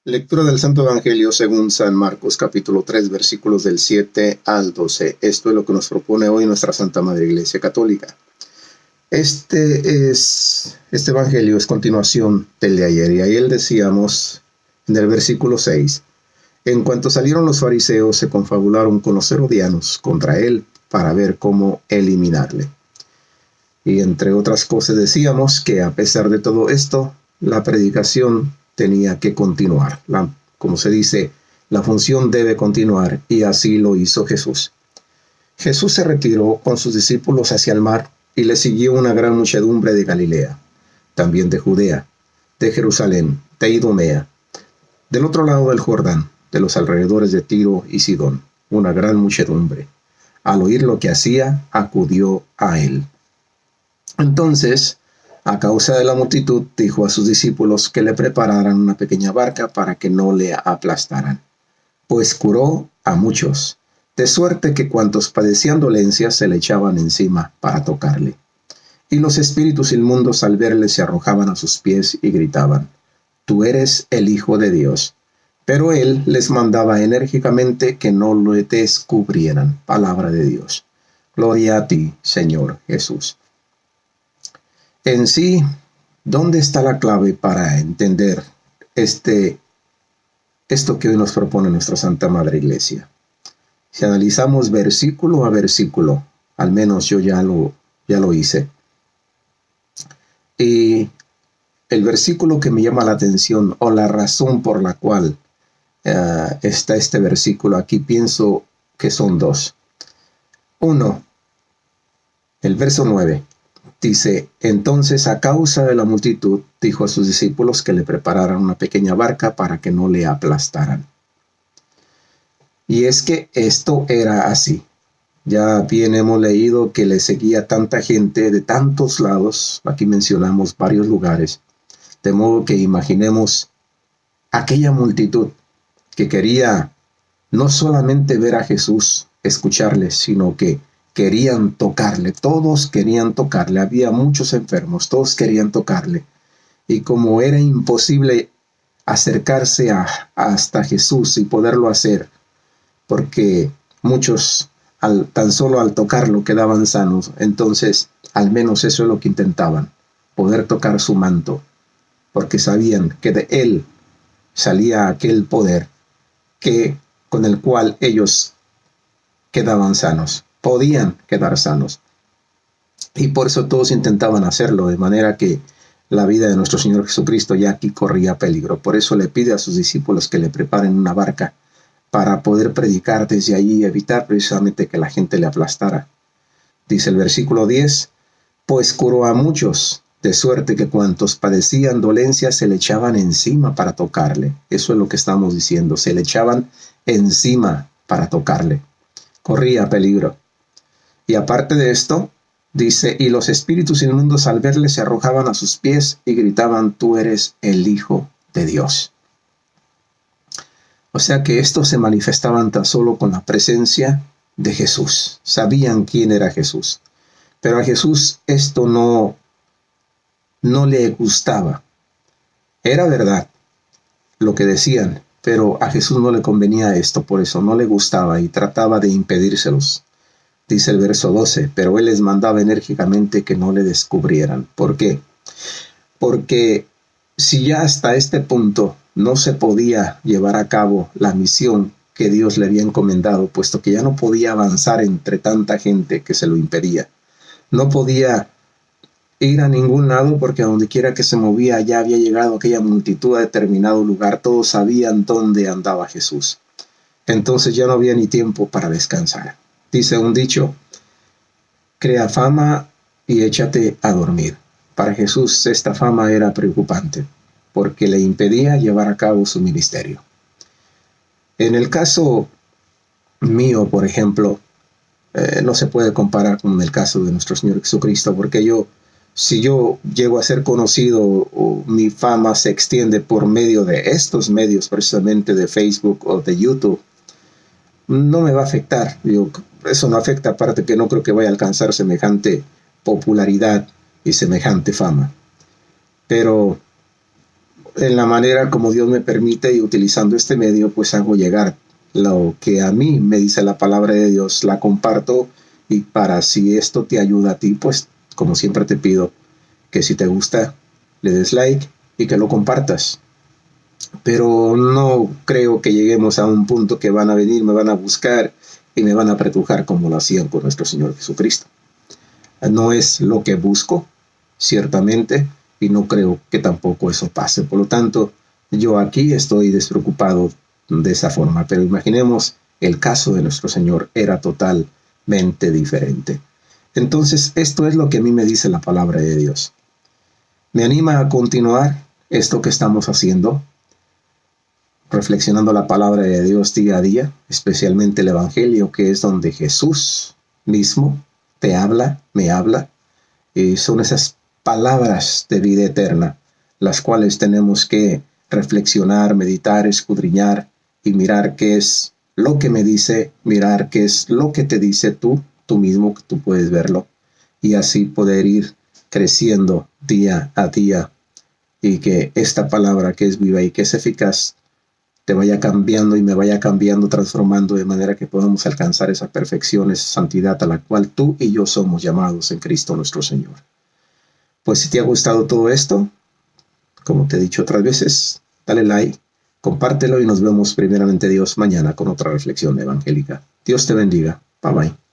Lectura del Santo Evangelio según San Marcos, capítulo 3, versículos del 7 al 12. Esto es lo que nos propone hoy nuestra Santa Madre Iglesia Católica. Este Evangelio es continuación del de ayer, y ahí decíamos en el versículo 6, en cuanto salieron los fariseos, se confabularon con los herodianos contra él para ver cómo eliminarle. Y entre otras cosas decíamos que a pesar de todo esto, la predicación tenía que continuar. Como se dice, la función debe continuar, y así lo hizo Jesús. Jesús se retiró con sus discípulos hacia el mar y le siguió una gran muchedumbre de Galilea, también de Judea, de Jerusalén, de Idumea, del otro lado del Jordán, de los alrededores de Tiro y Sidón, una gran muchedumbre. Al oír lo que hacía, acudió a él. Entonces, a causa de la multitud, dijo a sus discípulos que le prepararan una pequeña barca para que no le aplastaran, pues curó a muchos, de suerte que cuantos padecían dolencias se le echaban encima para tocarle. Y los espíritus inmundos al verle se arrojaban a sus pies y gritaban: «Tú eres el Hijo de Dios». Pero él les mandaba enérgicamente que no lo descubrieran. Palabra de Dios. Gloria a ti, Señor Jesús. En sí, ¿dónde está la clave para entender esto que hoy nos propone nuestra Santa Madre Iglesia? Si analizamos versículo a versículo, al menos yo ya lo hice, y el versículo que me llama la atención, o la razón por la cual está este versículo aquí, pienso que son dos. Uno, el verso 9. Dice: entonces, a causa de la multitud, dijo a sus discípulos que le prepararan una pequeña barca para que no le aplastaran. Y es que esto era así. Ya bien hemos leído que le seguía tanta gente de tantos lados. Aquí mencionamos varios lugares. De modo que imaginemos aquella multitud que quería no solamente ver a Jesús, escucharle, sino que querían tocarle. Todos querían tocarle. Había muchos enfermos, todos querían tocarle. Y como era imposible acercarse hasta Jesús y poderlo hacer, porque muchos tan solo al tocarlo quedaban sanos, entonces al menos eso es lo que intentaban, poder tocar su manto, porque sabían que de él salía aquel poder con el cual ellos quedaban sanos, podían quedar sanos. Y por eso todos intentaban hacerlo, de manera que la vida de nuestro Señor Jesucristo ya aquí corría peligro. Por eso le pide a sus discípulos que le preparen una barca para poder predicar desde allí y evitar precisamente que la gente le aplastara. Dice el versículo 10, pues curó a muchos, de suerte que cuantos padecían dolencias se le echaban encima para tocarle. Eso es lo que estamos diciendo, se le echaban encima para tocarle. Corría peligro. Y aparte de esto, dice, y los espíritus inmundos al verle se arrojaban a sus pies y gritaban: tú eres el Hijo de Dios. O sea que estos se manifestaban tan solo con la presencia de Jesús. Sabían quién era Jesús. Pero a Jesús esto no le gustaba. Era verdad lo que decían, pero a Jesús no le convenía esto, por eso no le gustaba y trataba de impedírselos. Dice el verso 12, pero él les mandaba enérgicamente que no le descubrieran. ¿Por qué? Porque si ya hasta este punto no se podía llevar a cabo la misión que Dios le había encomendado, puesto que ya no podía avanzar entre tanta gente que se lo impedía, no podía ir a ningún lado, porque a donde quiera que se movía ya había llegado aquella multitud a determinado lugar, todos sabían dónde andaba Jesús. Entonces ya no había ni tiempo para descansar. Dice un dicho: crea fama y échate a dormir. Para Jesús esta fama era preocupante, porque le impedía llevar a cabo su ministerio. En el caso mío, por ejemplo, no se puede comparar con el caso de nuestro Señor Jesucristo, porque si yo llego a ser conocido, o mi fama se extiende por medio de estos medios, precisamente de Facebook o de YouTube, no me va a afectar. Eso no afecta, aparte que no creo que vaya a alcanzar semejante popularidad y semejante fama. Pero en la manera como Dios me permite y utilizando este medio, pues hago llegar lo que a mí me dice la palabra de Dios, la comparto, y para si esto te ayuda a ti, pues como siempre te pido que si te gusta le des like y que lo compartas. Pero no creo que lleguemos a un punto que van a venir, me van a buscar y me van a apretujar como lo hacían con nuestro Señor Jesucristo. No es lo que busco, ciertamente, y no creo que tampoco eso pase. Por lo tanto, yo aquí estoy despreocupado de esa forma, pero imaginemos el caso de nuestro Señor era totalmente diferente. Entonces, esto es lo que a mí me dice la palabra de Dios. Me anima a continuar esto que estamos haciendo, reflexionando la palabra de Dios día a día, especialmente el Evangelio, que es donde Jesús mismo te habla, me habla, y son esas palabras de vida eterna, las cuales tenemos que reflexionar, meditar, escudriñar y mirar qué es lo que me dice, mirar qué es lo que te dice tú mismo, que tú puedes verlo, y así poder ir creciendo día a día, y que esta palabra que es viva y que es eficaz te vaya cambiando y me vaya cambiando, transformando de manera que podamos alcanzar esa perfección, esa santidad a la cual tú y yo somos llamados en Cristo nuestro Señor. Pues si te ha gustado todo esto, como te he dicho otras veces, dale like, compártelo y nos vemos primeramente Dios mañana con otra reflexión evangélica. Dios te bendiga. Bye bye.